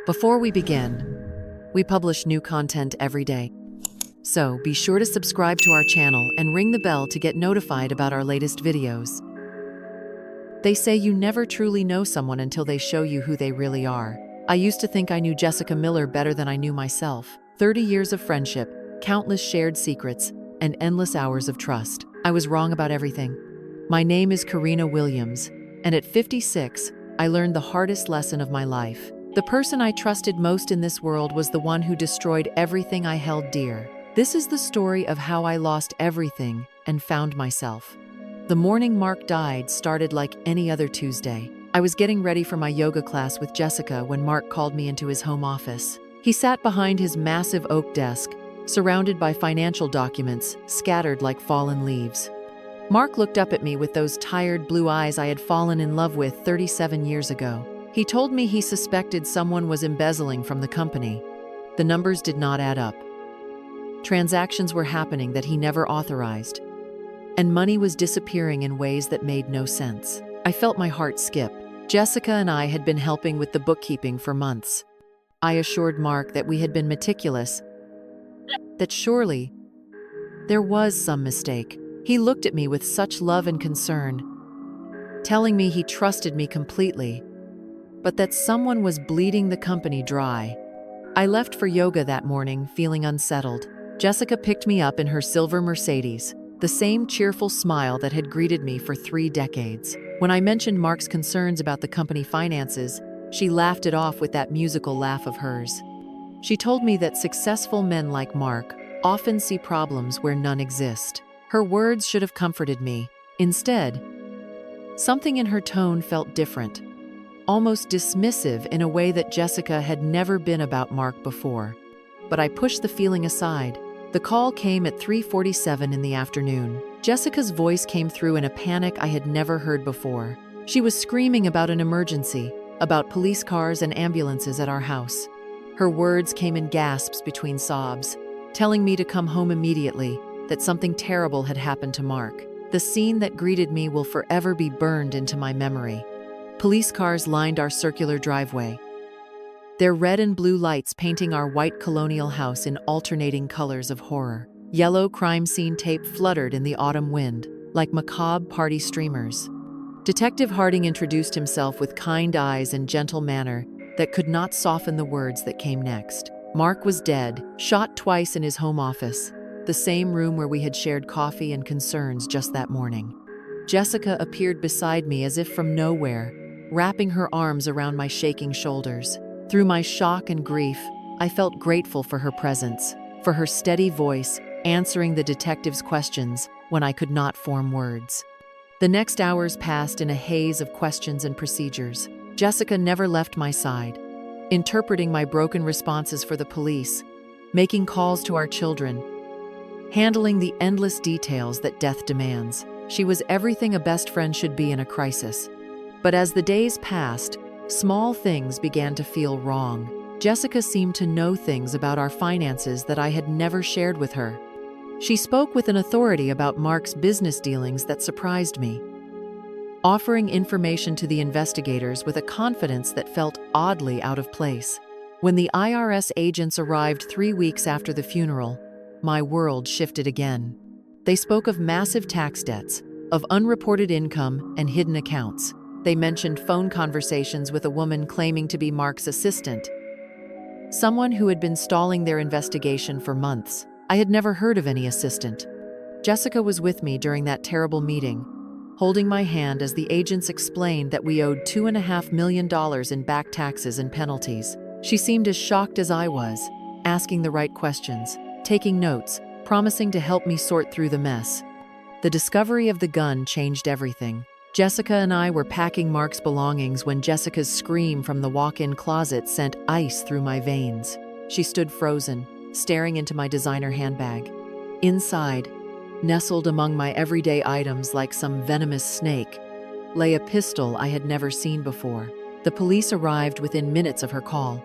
Before we begin, we publish new content every day. So be sure to subscribe to our channel and ring the bell to get notified about our latest videos. They say you never truly know someone until they show you who they really are. I used to think I knew Jessica Miller better than I knew myself. 30 years of friendship, countless shared secrets, and endless hours of trust. I was wrong about everything. My name is Karina Williams, and at 56, I learned the hardest lesson of my life. The person I trusted most in this world was the one who destroyed everything I held dear. This is the story of how I lost everything and found myself. The morning Mark died started like any other Tuesday. I was getting ready for my yoga class with Jessica when Mark called me into his home office. He sat behind his massive oak desk, surrounded by financial documents scattered like fallen leaves. Mark looked up at me with those tired blue eyes I had fallen in love with 37 years ago. He told me he suspected someone was embezzling from the company. The numbers did not add up. Transactions were happening that he never authorized, and money was disappearing in ways that made no sense. I felt my heart skip. Jessica and I had been helping with the bookkeeping for months. I assured Mark that we had been meticulous, that surely there was some mistake. He looked at me with such love and concern, telling me he trusted me completely, but that someone was bleeding the company dry. I left for yoga that morning feeling unsettled. Jessica picked me up in her silver Mercedes, the same cheerful smile that had greeted me for 3 decades. When I mentioned Mark's concerns about the company finances, she laughed it off with that musical laugh of hers. She told me that successful men like Mark often see problems where none exist. Her words should have comforted me. Instead, something in her tone felt different, almost dismissive in a way that Jessica had never been about Mark before. But I pushed the feeling aside. The call came at 3:47 in the afternoon. Jessica's voice came through in a panic I had never heard before. She was screaming about an emergency, about police cars and ambulances at our house. Her words came in gasps between sobs, telling me to come home immediately, that something terrible had happened to Mark. The scene that greeted me will forever be burned into my memory. Police cars lined our circular driveway, their red and blue lights painting our white colonial house in alternating colors of horror. Yellow crime scene tape fluttered in the autumn wind, like macabre party streamers. Detective Harding introduced himself with kind eyes and gentle manner that could not soften the words that came next. Mark was dead, shot twice in his home office, the same room where we had shared coffee and concerns just that morning. Jessica appeared beside me as if from nowhere, wrapping her arms around my shaking shoulders. Through my shock and grief, I felt grateful for her presence, for her steady voice, answering the detective's questions when I could not form words. The next hours passed in a haze of questions and procedures. Jessica never left my side, interpreting my broken responses for the police, making calls to our children, handling the endless details that death demands. She was everything a best friend should be in a crisis. But as the days passed, small things began to feel wrong. Jessica seemed to know things about our finances that I had never shared with her. She spoke with an authority about Mark's business dealings that surprised me, offering information to the investigators with a confidence that felt oddly out of place. When the IRS agents arrived 3 weeks after the funeral, my world shifted again. They spoke of massive tax debts, of unreported income and hidden accounts. They mentioned phone conversations with a woman claiming to be Mark's assistant, someone who had been stalling their investigation for months. I had never heard of any assistant. Jessica was with me during that terrible meeting, holding my hand as the agents explained that we owed $2.5 million in back taxes and penalties. She seemed as shocked as I was, asking the right questions, taking notes, promising to help me sort through the mess. The discovery of the gun changed everything. Jessica and I were packing Mark's belongings when Jessica's scream from the walk-in closet sent ice through my veins. She stood frozen, staring into my designer handbag. Inside, nestled among my everyday items like some venomous snake, lay a pistol I had never seen before. The police arrived within minutes of her call.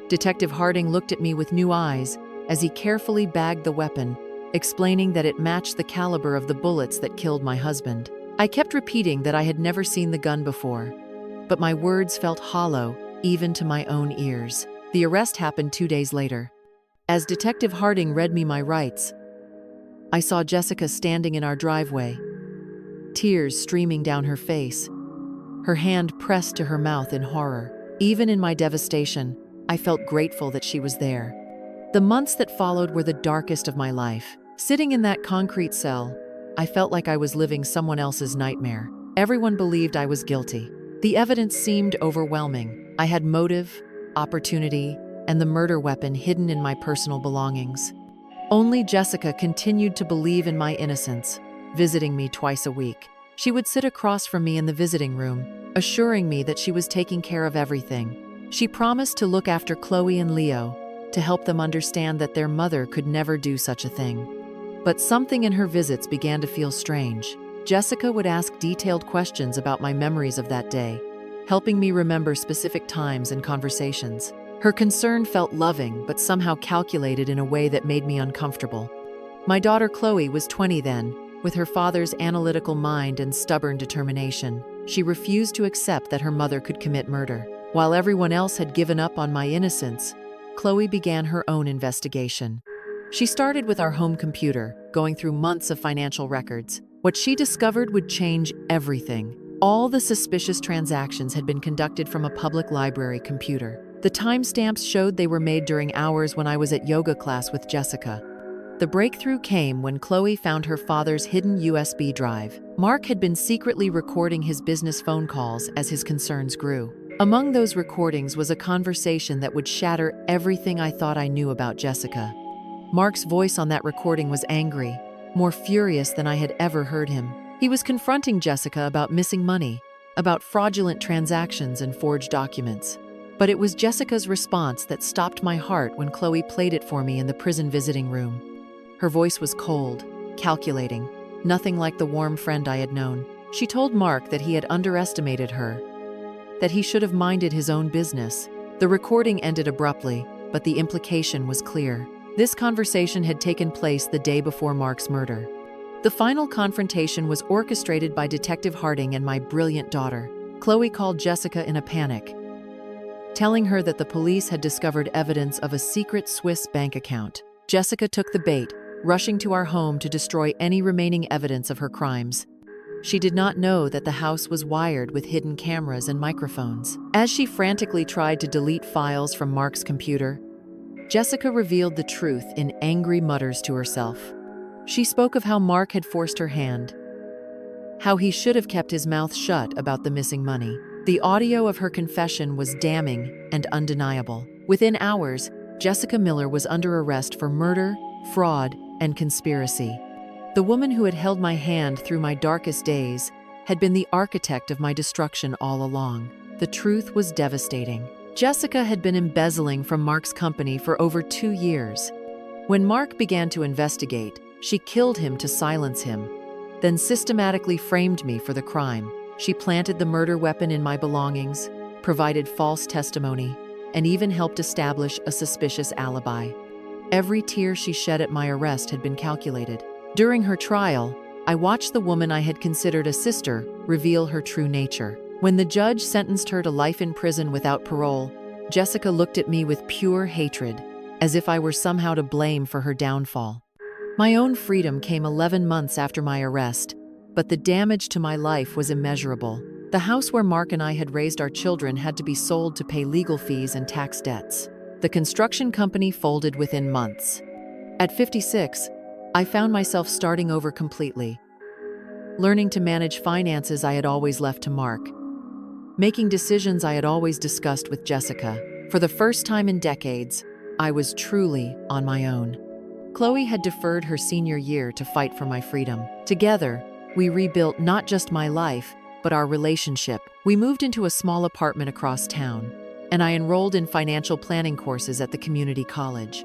Detective Harding looked at me with new eyes as he carefully bagged the weapon, explaining that it matched the caliber of the bullets that killed my husband. I kept repeating that I had never seen the gun before, but my words felt hollow, even to my own ears. The arrest happened 2 days later. As Detective Harding read me my rights, I saw Jessica standing in our driveway, tears streaming down her face, her hand pressed to her mouth in horror. Even in my devastation, I felt grateful that she was there. The months that followed were the darkest of my life. Sitting in that concrete cell, I felt like I was living someone else's nightmare. Everyone believed I was guilty. The evidence seemed overwhelming. I had motive, opportunity, and the murder weapon hidden in my personal belongings. Only Jessica continued to believe in my innocence, visiting me twice a week. She would sit across from me in the visiting room, assuring me that she was taking care of everything. She promised to look after Chloe and Leo, to help them understand that their mother could never do such a thing. But something in her visits began to feel strange. Jessica would ask detailed questions about my memories of that day, helping me remember specific times and conversations. Her concern felt loving, but somehow calculated in a way that made me uncomfortable. My daughter Chloe was 20 then. With her father's analytical mind and stubborn determination, she refused to accept that her mother could commit murder. While everyone else had given up on my innocence, Chloe began her own investigation. She started with our home computer, going through months of financial records. What she discovered would change everything. All the suspicious transactions had been conducted from a public library computer. The timestamps showed they were made during hours when I was at yoga class with Jessica. The breakthrough came when Chloe found her father's hidden USB drive. Mark had been secretly recording his business phone calls as his concerns grew. Among those recordings was a conversation that would shatter everything I thought I knew about Jessica. Mark's voice on that recording was angry, more furious than I had ever heard him. He was confronting Jessica about missing money, about fraudulent transactions and forged documents. But it was Jessica's response that stopped my heart when Chloe played it for me in the prison visiting room. Her voice was cold, calculating, nothing like the warm friend I had known. She told Mark that he had underestimated her, that he should have minded his own business. The recording ended abruptly, but the implication was clear. This conversation had taken place the day before Mark's murder. The final confrontation was orchestrated by Detective Harding and my brilliant daughter. Chloe called Jessica in a panic, telling her that the police had discovered evidence of a secret Swiss bank account. Jessica took the bait, rushing to our home to destroy any remaining evidence of her crimes. She did not know that the house was wired with hidden cameras and microphones. As she frantically tried to delete files from Mark's computer, Jessica revealed the truth in angry mutters to herself. She spoke of how Mark had forced her hand, how he should have kept his mouth shut about the missing money. The audio of her confession was damning and undeniable. Within hours, Jessica Miller was under arrest for murder, fraud, and conspiracy. The woman who had held my hand through my darkest days had been the architect of my destruction all along. The truth was devastating. Jessica had been embezzling from Mark's company for over 2 years. When Mark began to investigate, she killed him to silence him, then systematically framed me for the crime. She planted the murder weapon in my belongings, provided false testimony, and even helped establish a suspicious alibi. Every tear she shed at my arrest had been calculated. During her trial, I watched the woman I had considered a sister reveal her true nature. When the judge sentenced her to life in prison without parole, Jessica looked at me with pure hatred, as if I were somehow to blame for her downfall. My own freedom came 11 months after my arrest, but the damage to my life was immeasurable. The house where Mark and I had raised our children had to be sold to pay legal fees and tax debts. The construction company folded within months. At 56, I found myself starting over completely, learning to manage finances I had always left to Mark, making decisions I had always discussed with Jessica. For the first time in decades, I was truly on my own. Chloe had deferred her senior year to fight for my freedom. Together, we rebuilt not just my life, but our relationship. We moved into a small apartment across town, and I enrolled in financial planning courses at the community college.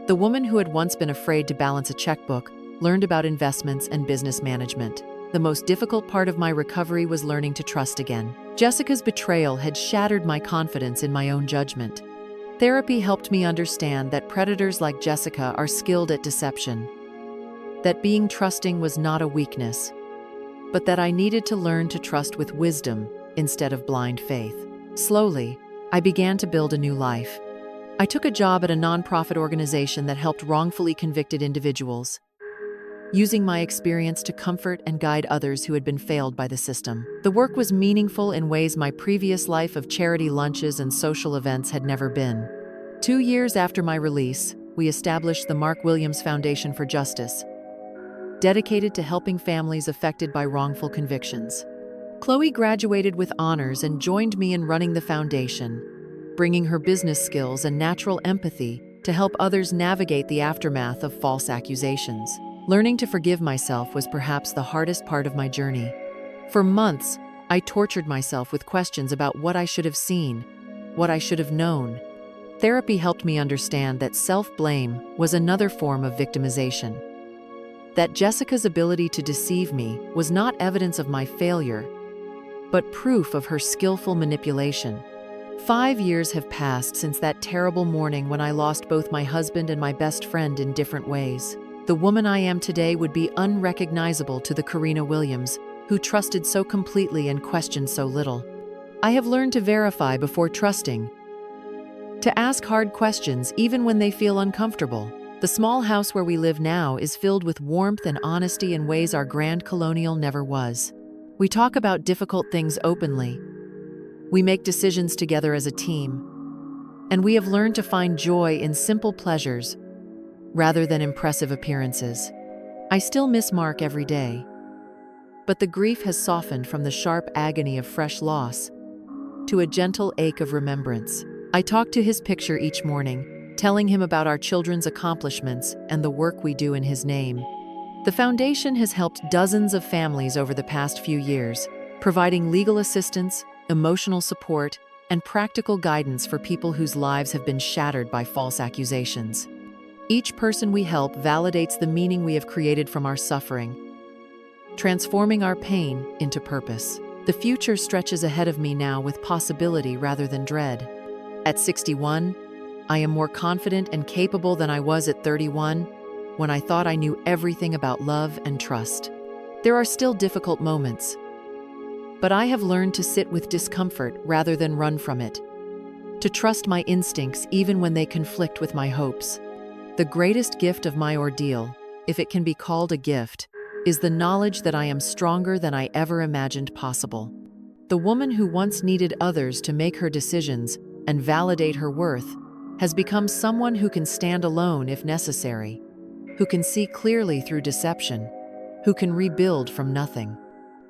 The woman who had once been afraid to balance a checkbook learned about investments and business management. The most difficult part of my recovery was learning to trust again. Jessica's betrayal had shattered my confidence in my own judgment. Therapy helped me understand that predators like Jessica are skilled at deception, that being trusting was not a weakness, but that I needed to learn to trust with wisdom instead of blind faith. Slowly, I began to build a new life. I took a job at a nonprofit organization that helped wrongfully convicted individuals, using my experience to comfort and guide others who had been failed by the system. The work was meaningful in ways my previous life of charity lunches and social events had never been. 2 years after my release, we established the Mark Williams Foundation for Justice, dedicated to helping families affected by wrongful convictions. Chloe graduated with honors and joined me in running the foundation, bringing her business skills and natural empathy to help others navigate the aftermath of false accusations. Learning to forgive myself was perhaps the hardest part of my journey. For months, I tortured myself with questions about what I should have seen, what I should have known. Therapy helped me understand that self-blame was another form of victimization. That Jessica's ability to deceive me was not evidence of my failure, but proof of her skillful manipulation. 5 years have passed since that terrible morning when I lost both my husband and my best friend in different ways. The woman I am today would be unrecognizable to the Karina Williams, who trusted so completely and questioned so little. I have learned to verify before trusting, to ask hard questions even when they feel uncomfortable. The small house where we live now is filled with warmth and honesty in ways our grand colonial never was. We talk about difficult things openly. We make decisions together as a team. And we have learned to find joy in simple pleasures rather than impressive appearances. I still miss Mark every day, but the grief has softened from the sharp agony of fresh loss to a gentle ache of remembrance. I talk to his picture each morning, telling him about our children's accomplishments and the work we do in his name. The foundation has helped dozens of families over the past few years, providing legal assistance, emotional support, and practical guidance for people whose lives have been shattered by false accusations. Each person we help validates the meaning we have created from our suffering, transforming our pain into purpose. The future stretches ahead of me now with possibility rather than dread. At 61, I am more confident and capable than I was at 31, when I thought I knew everything about love and trust. There are still difficult moments, but I have learned to sit with discomfort rather than run from it, to trust my instincts even when they conflict with my hopes. The greatest gift of my ordeal, if it can be called a gift, is the knowledge that I am stronger than I ever imagined possible. The woman who once needed others to make her decisions and validate her worth has become someone who can stand alone if necessary, who can see clearly through deception, who can rebuild from nothing.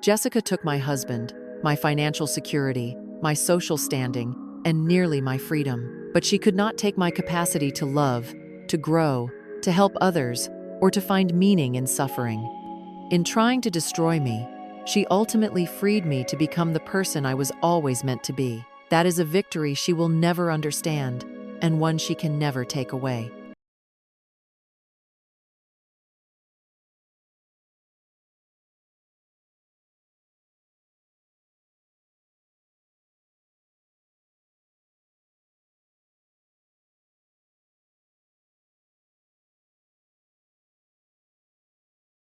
Jessica took my husband, my financial security, my social standing, and nearly my freedom. But she could not take my capacity to love, to grow, to help others, or to find meaning in suffering. In trying to destroy me, she ultimately freed me to become the person I was always meant to be. That is a victory she will never understand, and one she can never take away.